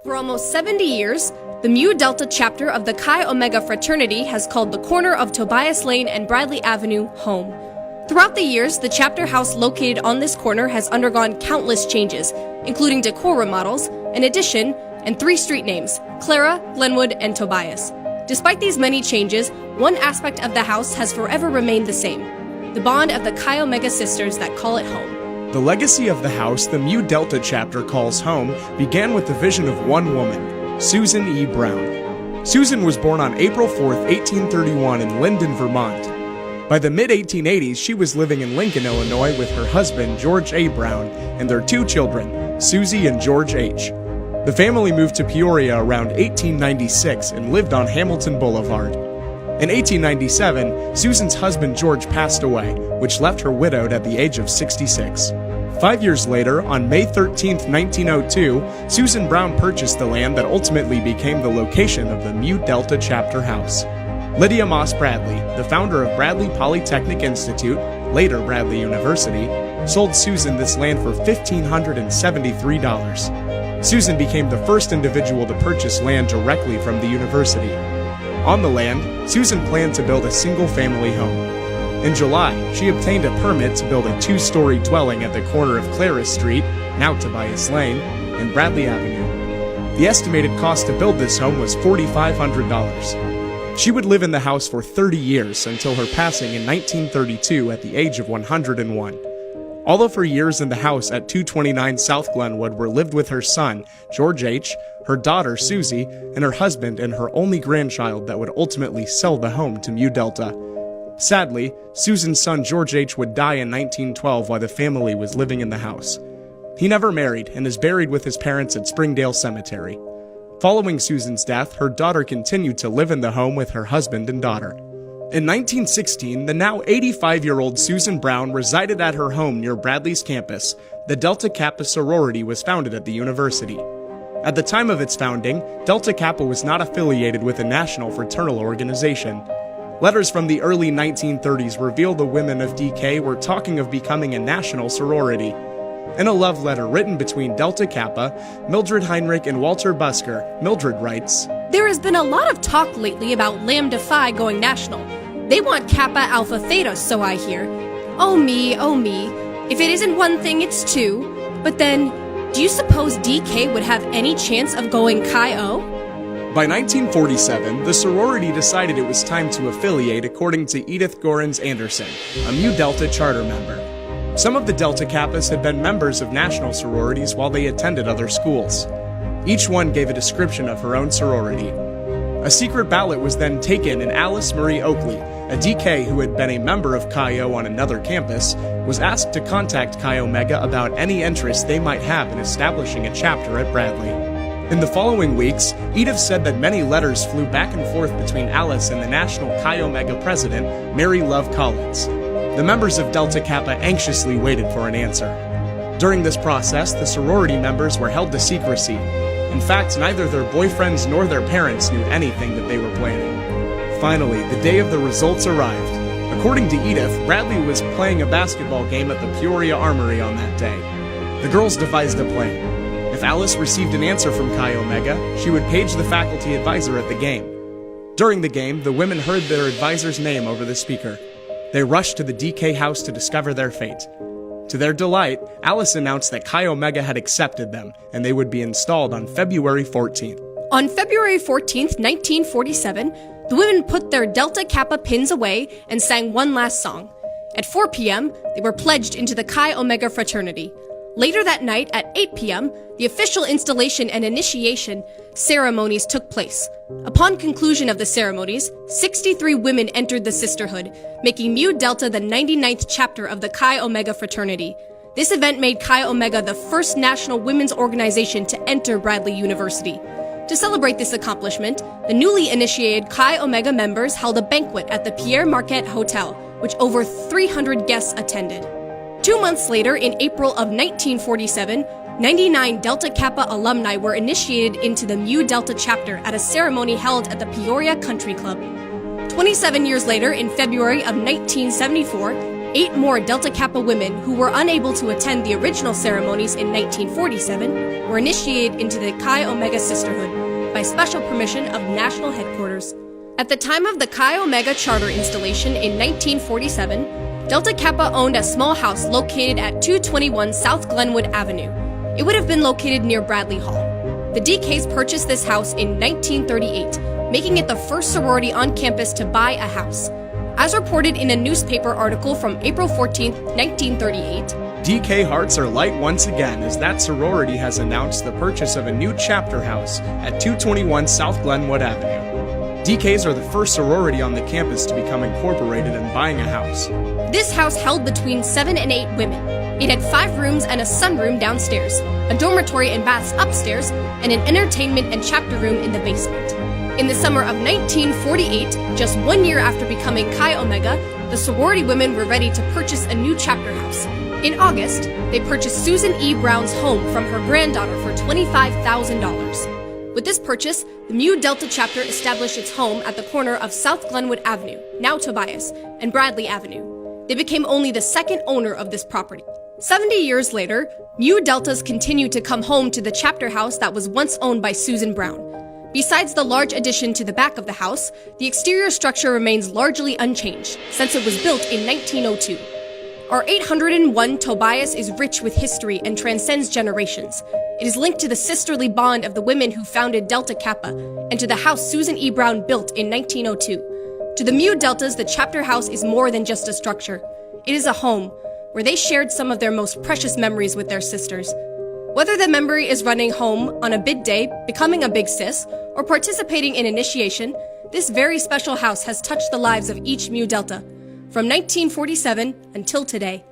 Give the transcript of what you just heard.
For almost 70 years, the Mu Delta chapter of the Chi Omega fraternity has called the corner of Tobias Lane and Bradley Avenue home. Throughout the years, the chapter house located on this corner has undergone countless changes, including decor remodels, an addition, and 3 street names, Clara, Glenwood, and Tobias. Despite these many changes, one aspect of the house has forever remained the same, the bond of the Chi Omega sisters that call it home. The legacy of the house the Mu Delta chapter calls home began with the vision of one woman, Susan E. Brown. Susan was born on April 4, 1831 in Linden, Vermont. By the mid-1880s, she was living in Lincoln, Illinois with her husband, George A. Brown, and their 2 children, Susie and George H. The family moved to Peoria around 1896 and lived on Hamilton Boulevard. In 1897, Susan's husband George passed away, which left her widowed at the age of 66. 5 years later, on May 13, 1902, Susan Brown purchased the land that ultimately became the location of the Mu Delta chapter house. Lydia Moss Bradley, the founder of Bradley Polytechnic Institute, later Bradley University, sold Susan this land for $1,573. Susan became the first individual to purchase land directly from the university. On the land, Susan planned to build a single-family home. In July, she obtained a permit to build a 2-story dwelling at the corner of Claris Street, now Tobias Lane, and Bradley Avenue. The estimated cost to build this home was $4,500. She would live in the house for 30 years until her passing in 1932 at the age of 101. All of her years in the house at 229 South Glenwood were lived with her son, George H., her daughter, Susie, and her husband and her only grandchild that would ultimately sell the home to Mu Delta. Sadly, Susan's son, George H., would die in 1912 while the family was living in the house. He never married and is buried with his parents at Springdale Cemetery. Following Susan's death, her daughter continued to live in the home with her husband and daughter. In 1916, the now 85-year-old Susan Brown resided at her home near Bradley's campus. The Delta Kappa sorority was founded at the university. At the time of its founding, Delta Kappa was not affiliated with a national fraternal organization. Letters from the early 1930s reveal the women of DK were talking of becoming a national sorority. In a love letter written between Delta Kappa, Mildred Heinrich and Walter Busker, Mildred writes, "There has been a lot of talk lately about Lambda Phi going national. They want Kappa Alpha Theta, so I hear. Oh me, if it isn't one thing, it's 2. But then, do you suppose DK would have any chance of going Chi O?" By 1947, the sorority decided it was time to affiliate according to Edith Gorens Anderson, a Mu Delta charter member. Some of the Delta Kappas had been members of national sororities while they attended other schools. Each one gave a description of her own sorority. A secret ballot was then taken, and Alice Marie Oakley, a DK who had been a member of Chi O on another campus, was asked to contact Chi Omega about any interest they might have in establishing a chapter at Bradley. In the following weeks, Edith said that many letters flew back and forth between Alice and the National Chi Omega president, Mary Love Collins. The members of Delta Kappa anxiously waited for an answer. During this process, the sorority members were held to secrecy. In fact, neither their boyfriends nor their parents knew anything that they were planning. Finally, the day of the results arrived. According to Edith, Bradley was playing a basketball game at the Peoria Armory on that day. The girls devised a plan. If Alice received an answer from Chi Omega, she would page the faculty advisor at the game. During the game, the women heard their advisor's name over the speaker. They rushed to the DK house to discover their fate. To their delight, Alice announced that Chi Omega had accepted them, and they would be installed on February 14th. On February 14th, 1947, the women put their Delta Kappa pins away and sang one last song. At 4 p.m., they were pledged into the Chi Omega fraternity. Later that night, at 8 p.m., the official installation and initiation ceremonies took place. Upon conclusion of the ceremonies, 63 women entered the sisterhood, making Mu Delta the 99th chapter of the Chi Omega fraternity. This event made Chi Omega the first national women's organization to enter Bradley University. To celebrate this accomplishment, the newly initiated Chi Omega members held a banquet at the Pierre Marquette Hotel, which over 300 guests attended. 2 months later, in April of 1947, 99 Delta Kappa alumni were initiated into the Mu Delta chapter at a ceremony held at the Peoria Country Club. 27 years later, in February of 1974, 8 more Delta Kappa women who were unable to attend the original ceremonies in 1947 were initiated into the Chi Omega Sisterhood by special permission of national headquarters. At the time of the Chi Omega charter installation in 1947, Delta Kappa owned a small house located at 221 South Glenwood Avenue. It would have been located near Bradley Hall. The DKs purchased this house in 1938, making it the first sorority on campus to buy a house. As reported in a newspaper article from April 14, 1938, DK hearts are light once again as that sorority has announced the purchase of a new chapter house at 221 South Glenwood Avenue. DKs are the first sorority on the campus to become incorporated and buying a house. This house held between 7 and 8 women. It had 5 rooms and a sunroom downstairs, a dormitory and baths upstairs, and an entertainment and chapter room in the basement. In the summer of 1948, just 1 year after becoming Chi Omega, the sorority women were ready to purchase a new chapter house. In August, they purchased Susan E. Brown's home from her granddaughter for $25,000. With this purchase, the Mu Delta chapter established its home at the corner of South Glenwood Avenue, now Tobias, and Bradley Avenue. They became only the second owner of this property. 70 years later, Mu Deltas continued to come home to the chapter house that was once owned by Susan Brown. Besides the large addition to the back of the house, the exterior structure remains largely unchanged since it was built in 1902. Our 801 Tobias is rich with history and transcends generations. It is linked to the sisterly bond of the women who founded Delta Kappa and to the house Susan E. Brown built in 1902. To the Mu Deltas, the chapter house is more than just a structure. It is a home where they shared some of their most precious memories with their sisters. Whether the memory is running home on a bid day, becoming a big sis, or participating in initiation, this very special house has touched the lives of each Mu Delta, from 1947 until today.